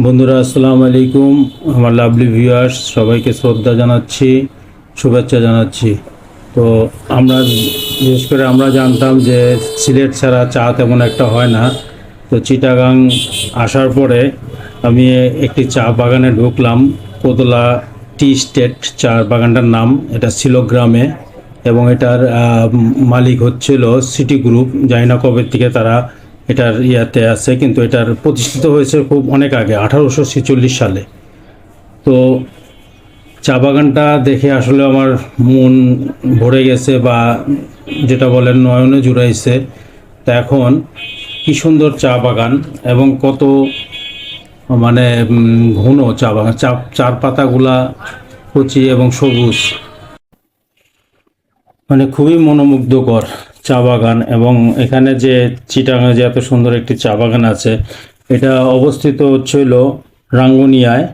বন্ধুরা আসসালামু আলাইকুম। আমার লাভলি ভিউয়ার্স সবাইকে শ্রদ্ধা জানাচ্ছি, শুভেচ্ছা জানাচ্ছি। তো আমরা বিশেষ করে আমরা জানতাম যে সিলেট ছাড়া চা তেমন একটা হয় না। তো চিটাগাং আসার পরে আমি একটি চা বাগানে ঢুকলাম, কোদলা টি স্টেট চা বাগানটার নাম। এটা ছিল গ্রামে এবং এটার মালিক হচ্ছিল সিটি গ্রুপ। জানি না কবে থেকে তারা এটার ইয়াতে আছে, কিন্তু এটার প্রতিষ্ঠিত হয়েছে খুব অনেক আগে, 1846 সালে। তো চা বাগানটা দেখে আসলে আমার মন ভরে গেছে, বা যেটা বলেন নয়নে জুড়াইছে। তা এখন কি সুন্দর চা বাগান এবং কত মানে ঘন চা বাগান, চার পাতাগুলা কচি এবং সবুজ, মানে খুবই মনোমুগ্ধকর চা বাগান। এবং এখানে যে চিটাগাঙে যে এত সুন্দর একটি চা বাগান আছে, এটা অবস্থিত হচ্ছিল রাঙ্গুনিয়ায়,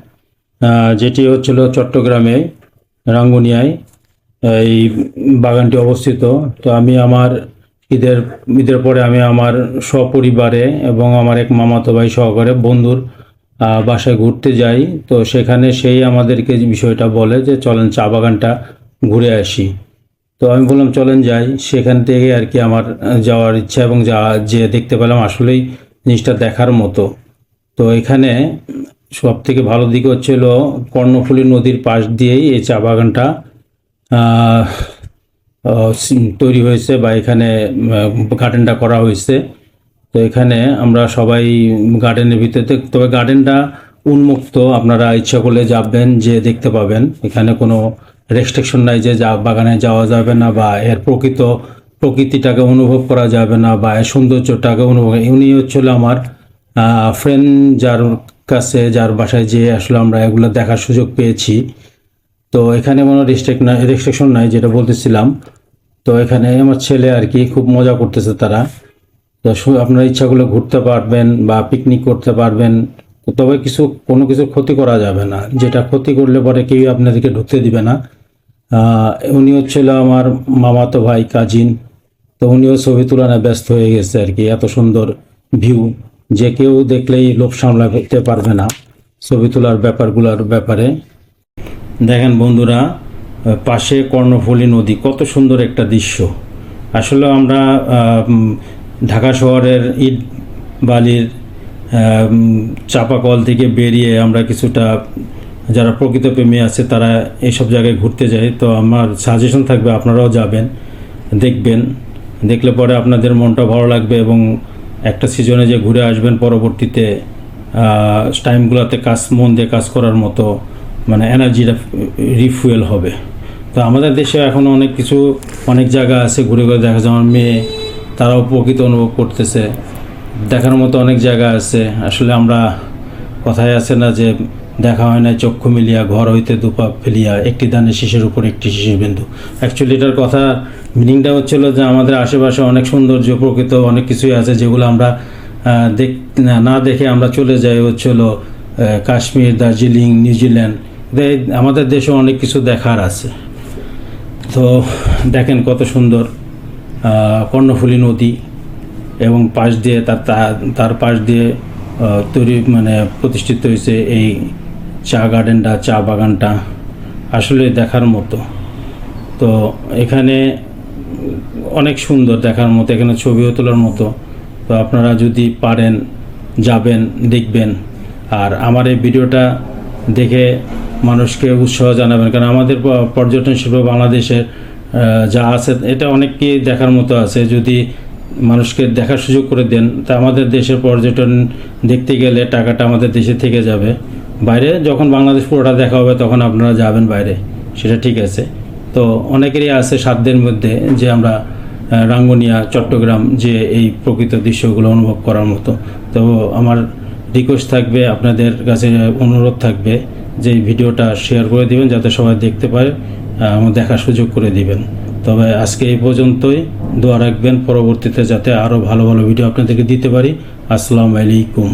যেটি হচ্ছিল চট্টগ্রামে রাঙ্গুনিয়ায় এই বাগানটি অবস্থিত। তো আমি আমার ঈদের পরে আমি আমার সপরিবারে এবং আমার এক মামাতো ভাই সহকারে বন্ধুর বাসায় ঘুরতে যাই। তো সেখানে সেই আমাদেরকে বিষয়টা বলে যে চলেন চা বাগানটা ঘুরে আসি। তো আমি বললাম চলেন যাই। সেখান থেকে আর কি আমার যাওয়ার ইচ্ছা, এবং যে দেখতে পেলাম আসলেই জিনিসটা দেখার মতো। তো এখানে সব থেকে ভালো দিক হচ্ছিল কর্ণফুলী নদীর পাশ দিয়েই এই চা বাগানটা তৈরি হয়েছে, বা এখানে গার্ডেনটা করা হয়েছে। তো এখানে আমরা সবাই গার্ডেনের ভিতরে, তবে গার্ডেনটা উন্মুক্ত, আপনারা ইচ্ছা করলে যাবেন, যে দেখতে পাবেন। এখানে কোনো রেস্ট্রিকশন নাই যে বাগানে যাওয়া যাবে না, বা এর প্রকৃতিটাকে অনুভব করা যাবে না, বা এর সৌন্দর্যটাকে অনুভব। উনি হচ্ছিল আমার ফ্রেন্ড, যার বাসায় যেয়ে আসলে আমরা এগুলো দেখার সুযোগ পেয়েছি। তো এখানে কোনো রেস্ট্রিকশন নাই, যেটা বলতেছিলাম। তো এখানে আমার ছেলে আর কি খুব মজা করতেছে তারা। তো আপনার ইচ্ছা করলে ঘুরতে পারবেন বা পিকনিক করতে পারবেন, তবে কোনো কিছু ক্ষতি করা যাবে না। যেটা ক্ষতি করলে পরে কেউ আপনাদেরকে ঢুকতে দিবে না। উনি হচ্ছিল আমার মামাতো ভাই, কাজিন। তো উনিও ছবি তুলনায় ব্যস্ত হয়ে গেছে আর কি। এত সুন্দর ভিউ যে কেউ দেখলেই লোভ সামলাতে পারবে না ছবি তোলার ব্যাপারে। দেখেন বন্ধুরা, পাশে কর্ণফুলী নদী, কত সুন্দর একটা দৃশ্য। আসলে আমরা ঢাকা শহরের ইট বালির চাপাকল থেকে বেরিয়ে আমরা কিছুটা, যারা প্রকৃতপ্রেমী আছে তারা এইসব জায়গায় ঘুরতে যায়। তো আমার সাজেশন থাকবে আপনারাও যাবেন, দেখলে পরে আপনাদের মনটা ভালো লাগবে, এবং একটা সিজনে যে ঘুরে আসবেন, পরবর্তীতে টাইমগুলোতে মন দিয়ে কাজ করার মতো মানে এনার্জিটা রিফুয়েল হবে। তো আমাদের দেশে এখনও অনেক জায়গা আছে ঘুরে দেখা যায়। আমার মেয়ে, তারাও প্রকৃত অনুভব করতেছে, দেখার মতো অনেক জায়গা আছে। আসলে আমরা কথায় আছে না যে দেখা হয় না চক্ষু মিলিয়া, ঘর হইতে দুপা ফেলিয়া, একটি দানে শীষের উপর একটি শীষের বিন্দু। অ্যাকচুয়ালি এটার কথা মিনিংটা হচ্ছিল যে আমাদের আশেপাশে অনেক সৌন্দর্য, প্রকৃত অনেক কিছুই আছে, যেগুলো আমরা না দেখে আমরা চলে যাই হচ্ছিল কাশ্মীর, দার্জিলিং, নিউজিল্যান্ড। আমাদের দেশে অনেক কিছু দেখার আছে। তো দেখেন কত সুন্দর কর্ণফুলী নদী, এবং পাশ দিয়ে তার পাশ দিয়ে প্রতিষ্ঠিত হয়েছে এই চা গার্ডেনটা, চা বাগানটা আসলে দেখার মতো। তো এখানে অনেক সুন্দর দেখার মতো, এখানে ছবিও তোলার মতো। তো আপনারা যদি পারেন যাবেন, দেখবেন। আর আমার এই ভিডিওটা দেখে মানুষকে উৎসাহ জানাবেন, কারণ আমাদের পর্যটন শিল্প বাংলাদেশের যা আছে এটা অনেককেই দেখার মতো আছে। যদি মানুষকে দেখার সুযোগ করে দেন, তা আমাদের দেশের পর্যটন দেখতে গেলে টাকাটা আমাদের দেশে থেকে যাবে। বাইরে যখন বাংলাদেশ পুরোটা দেখা হবে তখন আপনারা যাবেন বাইরে, সেটা ঠিক আছে। তো অনেকেরই আছে সাধ্যের মধ্যে যে আমরা রাঙ্গুনিয়া, চট্টগ্রাম যে এই প্রকৃত দৃশ্যগুলো অনুভব করার মতো। তো আমার রিকোয়েস্ট থাকবে, আপনাদের কাছে অনুরোধ থাকবে যে এই ভিডিওটা শেয়ার করে দিবেন, যাতে সবাই দেখতে পারে, আমার দেখার সুযোগ করে দিবেন। তবে আজকে এই পর্যন্তই। দোয়া রাখবেন পরবর্তীতে যাতে আরও ভালো ভালো ভিডিও আপনাদেরকে দিতে পারি। আসসালামু আলাইকুম।